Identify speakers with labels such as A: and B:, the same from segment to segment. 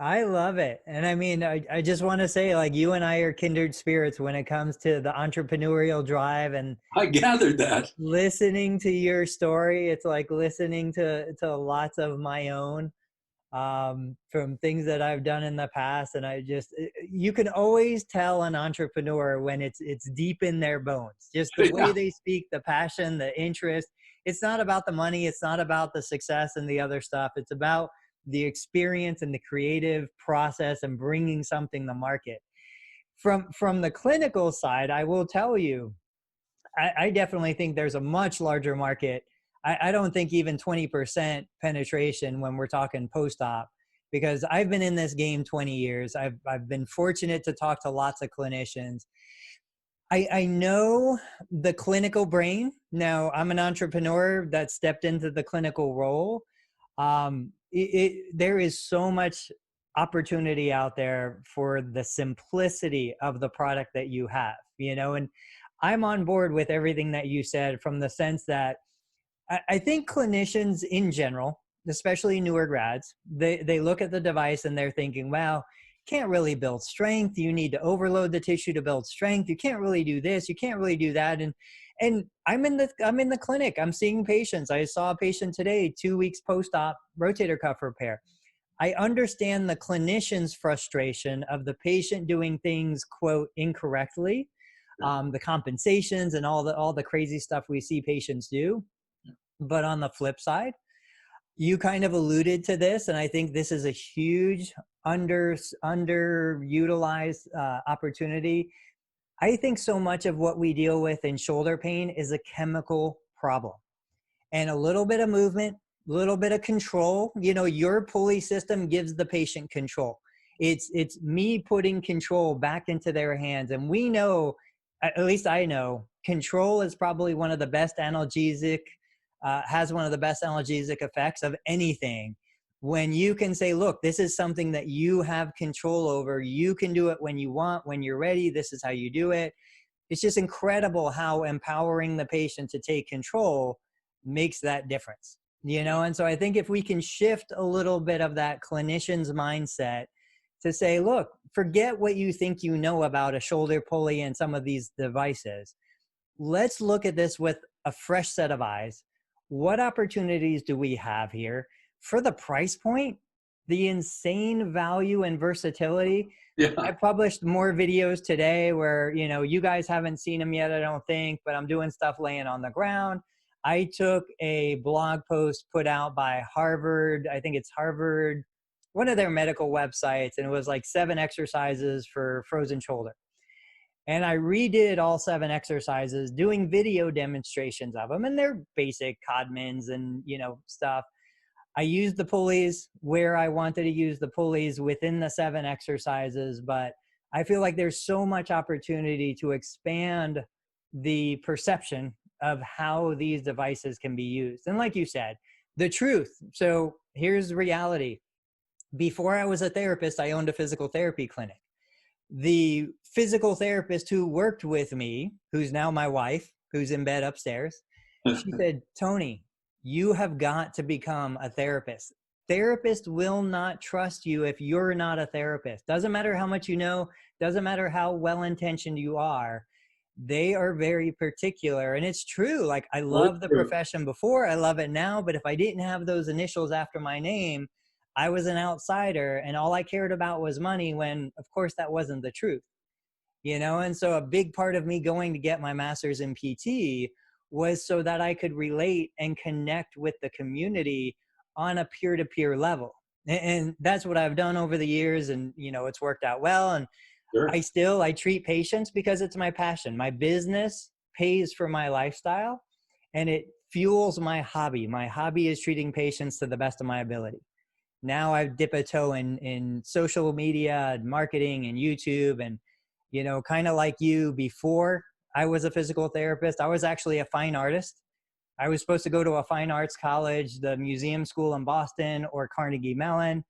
A: I love it. And I mean, I just want to say, like, you and I are kindred spirits when it comes to the entrepreneurial drive and
B: I gathered that.
A: listening to your story. It's like listening to lots of my own from things that I've done in the past. And you can always tell an entrepreneur when it's deep in their bones, just the way
B: Yeah.
A: they speak, the passion, the interest. It's not about the money. It's not about the success and the other stuff. It's about the experience and the creative process and bringing something to market. From the clinical side, I will tell you, I definitely think there's a much larger market. I don't think even 20% penetration when we're talking post-op, because I've been in this game 20 years. I've been fortunate to talk to lots of clinicians. I know the clinical brain. Now, I'm an entrepreneur that stepped into the clinical role. There is so much opportunity out there for the simplicity of the product that you have, and I'm on board with everything that you said, from the sense that I think clinicians in general, especially newer grads, they look at the device and they're thinking, well, can't really build strength. You need to overload the tissue to build strength. You can't really do this. You can't really do that. And I'm in the clinic. I'm seeing patients. I saw a patient today, 2 weeks post-op rotator cuff repair. I understand the clinician's frustration of the patient doing things, quote, incorrectly, the compensations and all the crazy stuff we see patients do. But on the flip side, you kind of alluded to this, and I think this is a huge underutilized opportunity. I think so much of what we deal with in shoulder pain is a chemical problem, and a little bit of movement, a little bit of control. Your pulley system gives the patient control. It's me putting control back into their hands, and we know, at least I know, control is probably one of the best analgesic, has one of the best analgesic effects of anything. When you can say, look, this is something that you have control over. You can do it when you want, when you're ready. This is how you do it. It's just incredible how empowering the patient to take control makes that difference. And so I think if we can shift a little bit of that clinician's mindset to say, look, forget what you think you know about a shoulder pulley and some of these devices. Let's look at this with a fresh set of eyes. What opportunities do we have here for the price point, the insane value and versatility? I
B: Yeah.
A: published more videos today where, you guys haven't seen them yet, I don't think, but I'm doing stuff laying on the ground. I took a blog post put out by Harvard, I think it's Harvard, one of their medical websites, and it was like 7 exercises for frozen shoulder. And I redid all 7 exercises, doing video demonstrations of them, and they're basic Codmans and, stuff. I used the pulleys where I wanted to use the pulleys within the 7 exercises, but I feel like there's so much opportunity to expand the perception of how these devices can be used. And like you said, the truth. So here's reality. Before I was a therapist, I owned a physical therapy clinic. The physical therapist who worked with me, who's now my wife, who's in bed upstairs, she said, Tony, you have got to become a therapist. Therapists will not trust you if you're not a therapist. Doesn't matter how much you know, doesn't matter how well-intentioned you are. They are very particular. And it's true. Like, I love the profession before, I love it now, but if I didn't have those initials after my name, I was an outsider and all I cared about was money, when of course that wasn't the truth, And so a big part of me going to get my master's in PT was so that I could relate and connect with the community on a peer-to-peer level. And that's what I've done over the years. And, it's worked out well. And
B: Sure.
A: I treat patients because it's my passion. My business pays for my lifestyle and it fuels my hobby. My hobby is treating patients to the best of my ability. Now I dip a toe in social media and marketing and YouTube, and, kind of like you, before I was a physical therapist, I was actually a fine artist. I was supposed to go to a fine arts college, the museum school in Boston or Carnegie Mellon.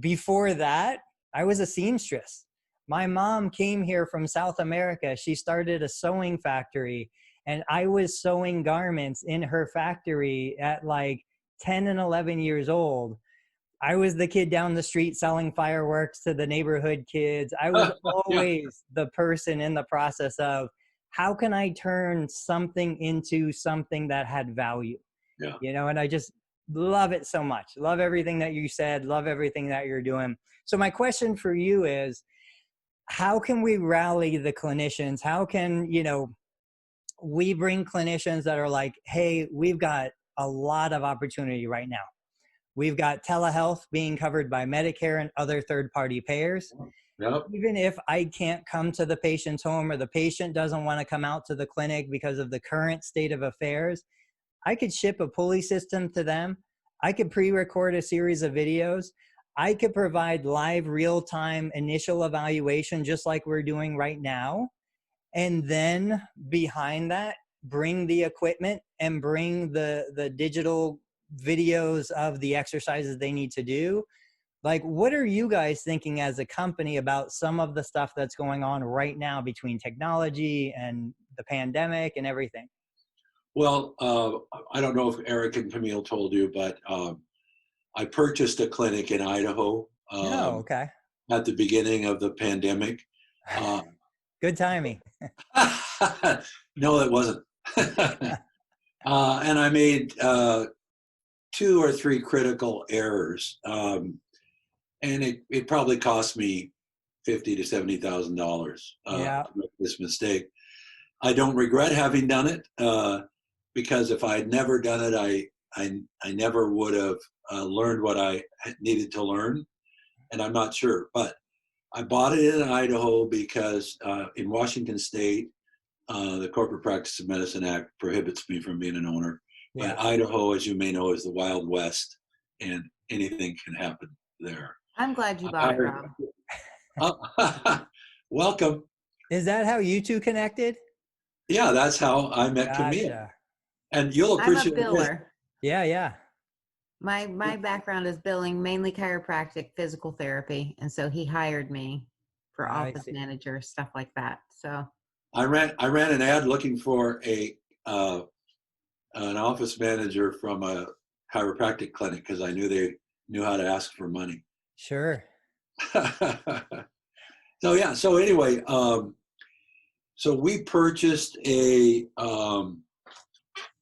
A: Before that, I was a seamstress. My mom came here from South America. She started a sewing factory, and I was sewing garments in her factory at like 10 and 11 years old. I was the kid down the street selling fireworks to the neighborhood kids. I was
B: Yeah,
A: always the person in the process of how can I turn something into something that had value,
B: yeah.
A: and I just love it so much. Love everything that you said, love everything that you're doing. So my question for you is, how can we rally the clinicians? How can, we bring clinicians that are like, hey, we've got a lot of opportunity right now. We've got telehealth being covered by Medicare and other third-party payers.
B: Yep.
A: Even if I can't come to the patient's home or the patient doesn't want to come out to the clinic because of the current state of affairs, I could ship a Pulley system to them. I could pre-record a series of videos. I could provide live real-time initial evaluation just like we're doing right now. And then behind that, bring the equipment and bring the digital videos of the exercises they need to do. Like, what are you guys thinking as a company about some of the stuff that's going on right now between technology and the pandemic and everything?
B: Well, I don't know if Eric and Camille told you, but I purchased a clinic in Idaho
A: No, okay.
B: at the beginning of the pandemic. Uh,
A: Good timing.
B: no, it wasn't. And I made 2 or 3 critical errors, and it probably cost me $50,000 to $70,000
A: Yeah,
B: to make this mistake. I don't regret having done it because if I had never done it, I never would have learned what I needed to learn, and I'm not sure. But I bought it in Idaho because in Washington State, the Corporate Practice of Medicine Act prohibits me from being an owner.
A: yeah.
B: But Idaho, as you may know, is the Wild West, and anything can happen there.
C: I'm glad you bought it,
B: I-
C: Rob.
B: Welcome.
A: Is that how you two connected?
B: Yeah, that's how I met Camille.
A: Gotcha.
B: And you'll
C: I'm a
B: appreciate this.
C: biller.
A: Yeah, yeah.
C: My background is billing, mainly chiropractic, physical therapy, and so he hired me for
A: I
C: office
A: see.
C: manager, stuff like that. So
B: I ran an ad looking for an office manager from a chiropractic clinic because I knew they knew how to ask for money.
A: Sure.
B: So yeah. So anyway, so we purchased a.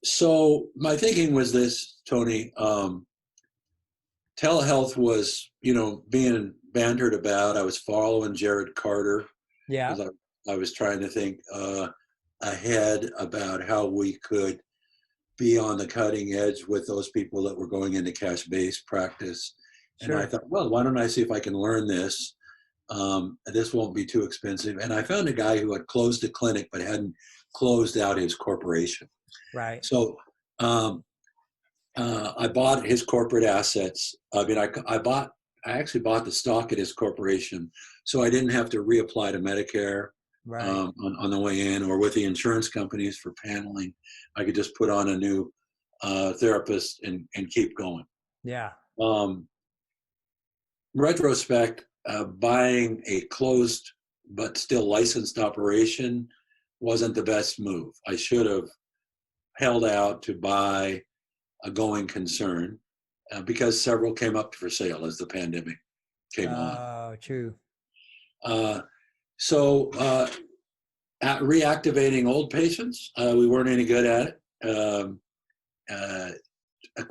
B: So my thinking was this, Tony. Telehealth was, being bantered about. I was following Jared Carter
A: Yeah,
B: because I was trying to think ahead about how we could be on the cutting edge with those people that were going into cash-based practice. And I
A: sure.
B: thought, well, why don't I see if I can learn this? This won't be too expensive. And I found a guy who had closed a clinic but hadn't closed out his corporation.
A: Right.
B: So I bought his corporate assets. I mean, I actually bought the stock at his corporation, so I didn't have to reapply to Medicare
A: Right.
B: on the way in, or with the insurance companies for paneling. I could just put on a new therapist and keep going.
A: Yeah.
B: Retrospect, buying a closed but still licensed operation wasn't the best move. I should have held out to buy a going concern because several came up for sale as the pandemic came on.
A: Oh, true.
B: So at reactivating old patients, we weren't any good at it.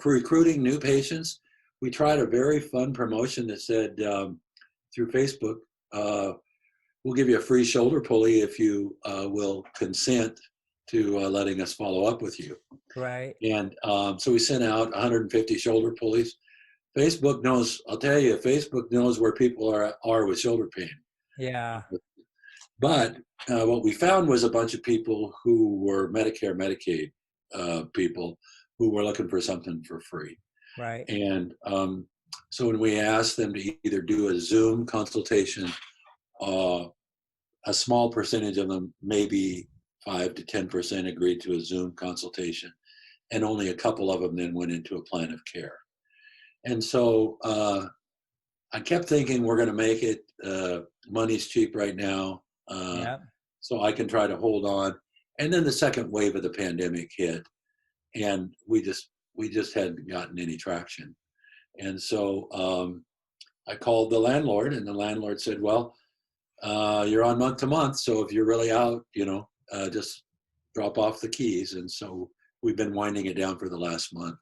B: Recruiting new patients, we tried a very fun promotion that said through Facebook, we'll give you a free shoulder pulley if you will consent to letting us follow up with you.
A: Right.
B: And so we sent out 150 shoulder pulleys. Facebook knows, I'll tell you, Facebook knows where people are with shoulder pain.
A: Yeah.
B: But what we found was a bunch of people who were Medicare, Medicaid people who were looking for something for free.
A: Right.
B: And so when we asked them to either do a Zoom consultation, a small percentage of them, maybe 5 to 10%, agreed to a Zoom consultation, and only a couple of them then went into a plan of care. And so I kept thinking, we're going to make it. Money's cheap right now,
A: Yeah.
B: so I can try to hold on. And then the second wave of the pandemic hit, and we just hadn't gotten any traction. And so I called the landlord, and the landlord said, well, you're on month to month, so if you're really out, just drop off the keys. And so we've been winding it down for the last month.